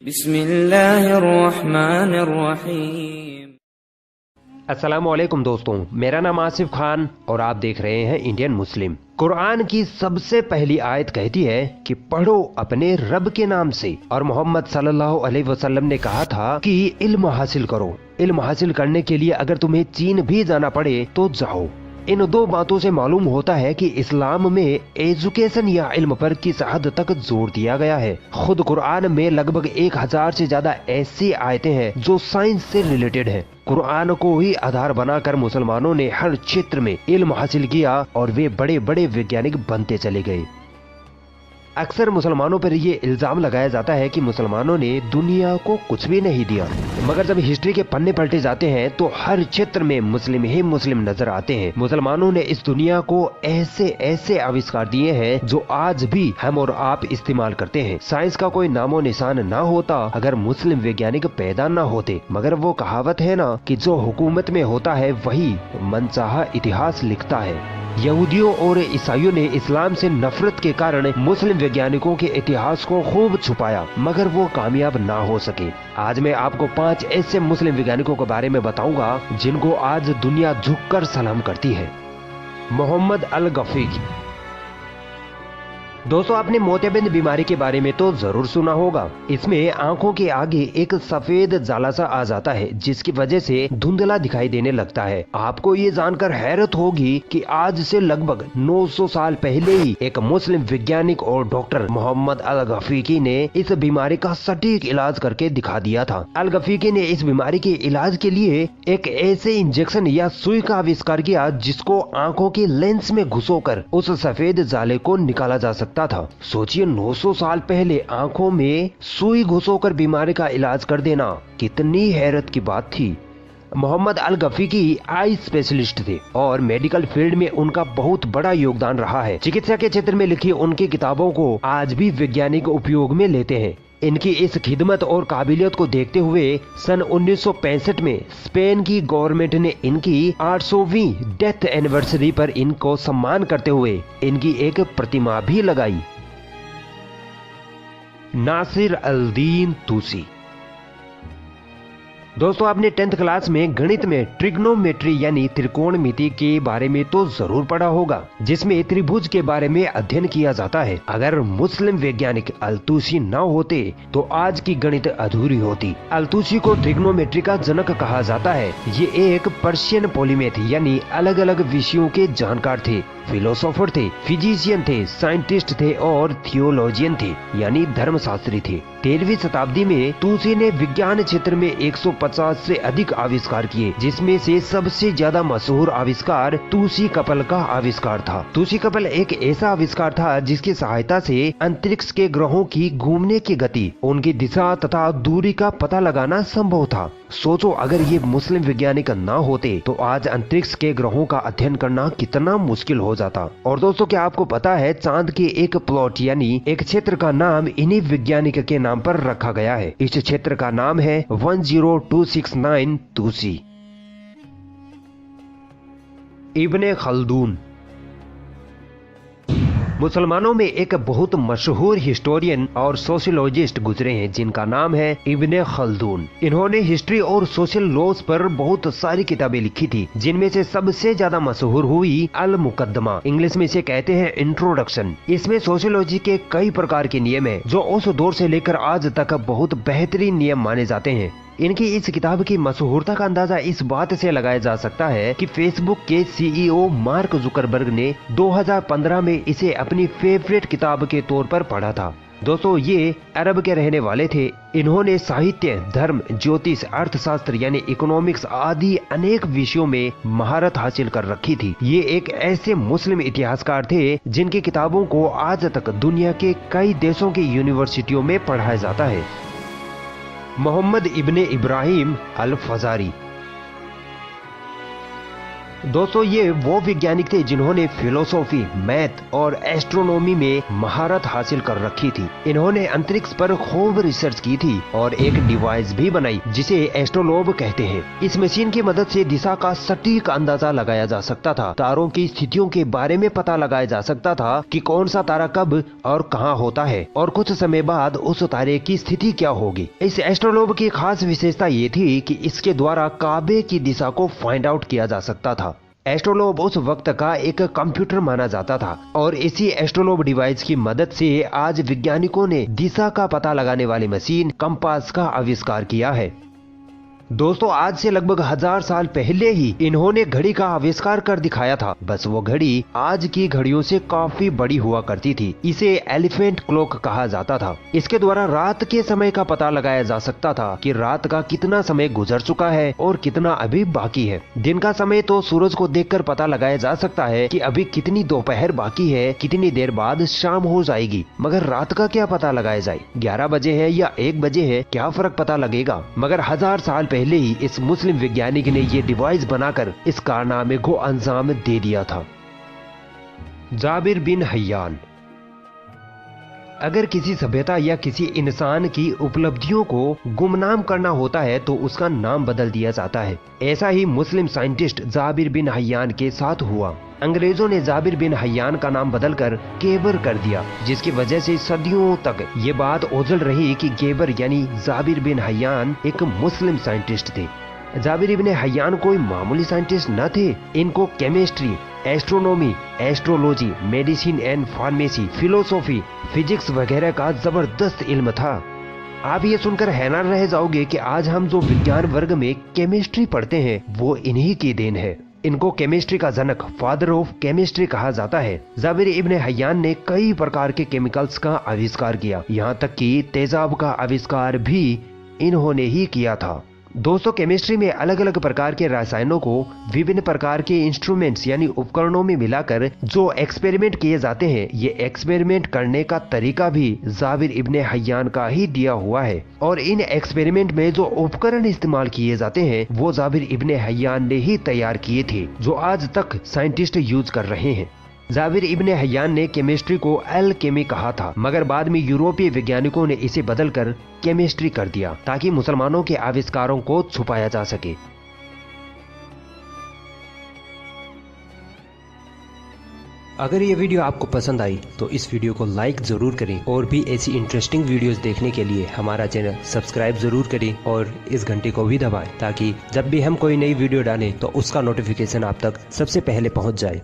बिस्मिल्लाहिर्रहमानिर्रहीम। अस्सलामुअलैकुम दोस्तों, मेरा नाम आसिफ खान और आप देख रहे हैं इंडियन मुस्लिम। कुरान की सबसे पहली आयत कहती है कि पढ़ो अपने रब के नाम से, और मोहम्मद सल्लल्लाहु अलैहि वसल्लम ने कहा था कि इल्म हासिल करो। इल्म हासिल करने के लिए अगर तुम्हें चीन भी जाना पड़े तो जाओ। इन दो बातों से मालूम होता है कि इस्लाम में एजुकेशन या इल्म पर किस हद तक जोर दिया गया है। खुद कुरान में लगभग 1000 से ज्यादा ऐसी आयतें हैं जो साइंस से रिलेटेड हैं। कुरान को ही आधार बनाकर मुसलमानों ने हर क्षेत्र में इल्म हासिल किया और वे बड़े बड़े वैज्ञानिक बनते चले गए। अक्सर मुसलमानों पर ये इल्जाम लगाया जाता है कि मुसलमानों ने दुनिया को कुछ भी नहीं दिया, मगर जब हिस्ट्री के पन्ने पलटे जाते हैं तो हर क्षेत्र में मुस्लिम ही मुस्लिम नजर आते हैं। मुसलमानों ने इस दुनिया को ऐसे ऐसे आविष्कार दिए हैं जो आज भी हम और आप इस्तेमाल करते हैं। साइंस का कोई नामो निशान ना होता अगर मुस्लिम वैज्ञानिक पैदा ना होते। मगर वो कहावत है ना कि जो हुकूमत में होता है वही मनचाहा इतिहास लिखता है। यहूदियों और ईसाइयों ने इस्लाम से नफरत के कारण मुस्लिम वैज्ञानिकों के इतिहास को खूब छुपाया, मगर वो कामयाब ना हो सके। आज मैं आपको 5 ऐसे मुस्लिम वैज्ञानिकों के बारे में बताऊंगा जिनको आज दुनिया झुककर सलाम करती है। मोहम्मद अल-गफीकी। दोस्तों, आपने मोतियाबिंद बीमारी के बारे में तो जरूर सुना होगा। इसमें आंखों के आगे एक सफेद जाला सा आ जाता है जिसकी वजह से धुंधला दिखाई देने लगता है। आपको ये जानकर हैरत होगी कि आज से लगभग 900 साल पहले ही एक मुस्लिम वैज्ञानिक और डॉक्टर मोहम्मद अल-गफीकी ने इस बीमारी का सटीक इलाज करके दिखा दिया था। अल-गफीकी ने इस बीमारी के इलाज के लिए एक ऐसे इंजेक्शन या सुई का आविष्कार किया जिसको आंखों के लेंस में घुसोकर उस सफेद जाले को निकाला जा सकता था। सोचिए, 900 साल पहले आंखों में सुई घुसोकर बीमारी का इलाज कर देना कितनी हैरत की बात थी। मोहम्मद अल-गफीकी आई स्पेशलिस्ट थे और मेडिकल फील्ड में उनका बहुत बड़ा योगदान रहा है। चिकित्सा के क्षेत्र में लिखी उनकी किताबों को आज भी वैज्ञानिक उपयोग में लेते हैं। इनकी इस खिदमत और काबिलियत को देखते हुए सन 1965 में स्पेन की गवर्नमेंट ने इनकी 800वीं डेथ एनिवर्सरी पर इनको सम्मान करते हुए इनकी एक प्रतिमा भी लगाई। नासिर अल-दीन तूसी। दोस्तों, आपने 10th क्लास में गणित में ट्रिग्नोमेट्री यानी त्रिकोणमिति के बारे में तो जरूर पढ़ा होगा, जिसमें त्रिभुज के बारे में अध्ययन किया जाता है। अगर मुस्लिम वैज्ञानिक अल-तूसी न होते तो आज की गणित अधूरी होती। अल-तूसी को ट्रिग्नोमेट्री का जनक कहा जाता है। ये एक पर्शियन पॉलीमेथ यानी अलग अलग विषयों के जानकार थे। फिलोसोफर थे, फिजिशियन थे, साइंटिस्ट थे और थियोलॉजियन थे यानी धर्मशास्त्री थे। 13वीं शताब्दी में तूसी ने विज्ञान क्षेत्र में 150 से अधिक आविष्कार किए, जिसमें से सबसे ज्यादा मशहूर आविष्कार तूसी कपल का आविष्कार था। तूसी कपल एक ऐसा आविष्कार था जिसकी सहायता से अंतरिक्ष के ग्रहों की घूमने की गति, उनकी दिशा तथा दूरी का पता लगाना संभव था। सोचो, अगर ये मुस्लिम वैज्ञानिक न होते तो आज अंतरिक्ष के ग्रहों का अध्ययन करना कितना मुश्किल हो जाता। और दोस्तों, क्या आपको पता है चांद के एक प्लॉट यानी एक क्षेत्र का नाम इन्हीं वैज्ञानिक के नाम पर रखा गया है। इस क्षेत्र का नाम है 10269 तूसी। इब्ने खल्दून। मुसलमानों में एक बहुत मशहूर हिस्टोरियन और सोशियोलॉजिस्ट गुजरे हैं जिनका नाम है इब्ने खल्दून। इन्होंने हिस्ट्री और सोशल लॉज पर बहुत सारी किताबें लिखी थी, जिनमें से सबसे ज्यादा मशहूर हुई अल मुकद्दमा, इंग्लिश में इसे कहते हैं इंट्रोडक्शन। इसमें सोशियोलॉजी के कई प्रकार के नियम है जो उस दौर से लेकर आज तक बहुत बेहतरीन नियम माने जाते हैं। इनकी इस किताब की मशहूरता का अंदाजा इस बात से लगाया जा सकता है कि फेसबुक के सीईओ मार्क जुकरबर्ग ने 2015 में इसे अपनी फेवरेट किताब के तौर पर पढ़ा था। दोस्तों, ये अरब के रहने वाले थे। इन्होंने साहित्य, धर्म, ज्योतिष, अर्थशास्त्र यानी इकोनॉमिक्स आदि अनेक विषयों में महारत हासिल कर रखी थी। ये एक ऐसे मुस्लिम इतिहासकार थे जिनकी किताबों को आज तक दुनिया के कई देशों की यूनिवर्सिटियों में पढ़ाया जाता है। मोहम्मद इब्ने इब्राहिम अल-फजारी। दोस्तों ये वो वैज्ञानिक थे जिन्होंने फिलोसॉफी, मैथ और एस्ट्रोनॉमी में महारत हासिल कर रखी थी। इन्होंने अंतरिक्ष पर खूब रिसर्च की थी और एक डिवाइस भी बनाई जिसे एस्ट्रोलोब कहते हैं। इस मशीन की मदद से दिशा का सटीक अंदाजा लगाया जा सकता था, तारों की स्थितियों के बारे में पता लगाया जा सकता था कि कौन सा तारा कब और कहाँ होता है और कुछ समय बाद उस तारे की स्थिति क्या होगी। इस एस्ट्रोलोब की खास विशेषता ये थी कि इसके द्वारा काबे की दिशा को फाइंड आउट किया जा सकता था। एस्ट्रोलोब उस वक्त का एक कंप्यूटर माना जाता था और इसी एस्ट्रोलोब डिवाइस की मदद से आज वैज्ञानिकों ने दिशा का पता लगाने वाली मशीन कंपास का आविष्कार किया है। दोस्तों आज से लगभग 1000 साल पहले ही इन्होंने घड़ी का आविष्कार कर दिखाया था। बस वो घड़ी आज की घड़ियों से काफी बड़ी हुआ करती थी। इसे एलिफेंट क्लॉक कहा जाता था। इसके द्वारा रात के समय का पता लगाया जा सकता था कि रात का कितना समय गुजर चुका है और कितना अभी बाकी है। दिन का समय तो सूरज को देखकर पता लगाया जा सकता है कि अभी कितनी दोपहर बाकी है, कितनी देर बाद शाम हो जाएगी। मगर रात का क्या पता लगाया जाए, 11 बजे है या 1 बजे है, क्या फर्क पता लगेगा। मगर 1000 साल पहले ही इस मुस्लिम वैज्ञानिक ने ये डिवाइस बनाकर इस कारनामे को अंजाम दे दिया था। जाबिर बिन हय्यान। अगर किसी सभ्यता या किसी इंसान की उपलब्धियों को गुमनाम करना होता है तो उसका नाम बदल दिया जाता है। ऐसा ही मुस्लिम साइंटिस्ट जाबिर बिन हय्यान के साथ हुआ। अंग्रेजों ने जाबिर बिन हय्यान का नाम बदलकर गेबर कर दिया, जिसकी वजह से सदियों तक ये बात ओझल रही कि गेबर यानी जाबिर बिन हय्यान एक मुस्लिम साइंटिस्ट थे। जाबिर इब्ने हय्यान कोई मामूली साइंटिस्ट न थे। इनको chemistry, astronomy, astrology, medicine and pharmacy, philosophy, physics वगैरह का जबरदस्त इल्म था। आप ये सुनकर हैरान रह जाओगे कि आज हम जो विज्ञान वर्ग में केमिस्ट्री पढ़ते हैं वो इन्हीं की देन है। इनको केमिस्ट्री का जनक, फादर ऑफ केमिस्ट्री कहा जाता है। जाबिर इब्ने हय्यान ने कई प्रकार के केमिकल्स का आविष्कार किया, यहाँ तक कि तेजाब का आविष्कार भी इन्होंने ही किया था। दोस्तों केमिस्ट्री में अलग अलग प्रकार के रसायनों को विभिन्न प्रकार के इंस्ट्रूमेंट्स यानी उपकरणों में मिलाकर जो एक्सपेरिमेंट किए जाते हैं, ये एक्सपेरिमेंट करने का तरीका भी जाबिर इब्ने हय्यान का ही दिया हुआ है। और इन एक्सपेरिमेंट में जो उपकरण इस्तेमाल किए जाते हैं वो जाबिर इब्ने हय्यान ने ही तैयार किए थे, जो आज तक साइंटिस्ट यूज कर रहे हैं। जाबिर इब्ने हय्यान ने केमिस्ट्री को एल्केमी कहा था, मगर बाद में यूरोपीय वैज्ञानिकों ने इसे बदलकर केमिस्ट्री कर दिया ताकि मुसलमानों के आविष्कारों को छुपाया जा सके। अगर ये वीडियो आपको पसंद आई तो इस वीडियो को लाइक जरूर करें और भी ऐसी इंटरेस्टिंग वीडियोस देखने के लिए हमारा चैनल सब्सक्राइब जरूर करें और इस घंटे को भी दबाएं ताकि जब भी हम कोई नई वीडियो डालें तो उसका नोटिफिकेशन आप तक सबसे पहले पहुंच जाए।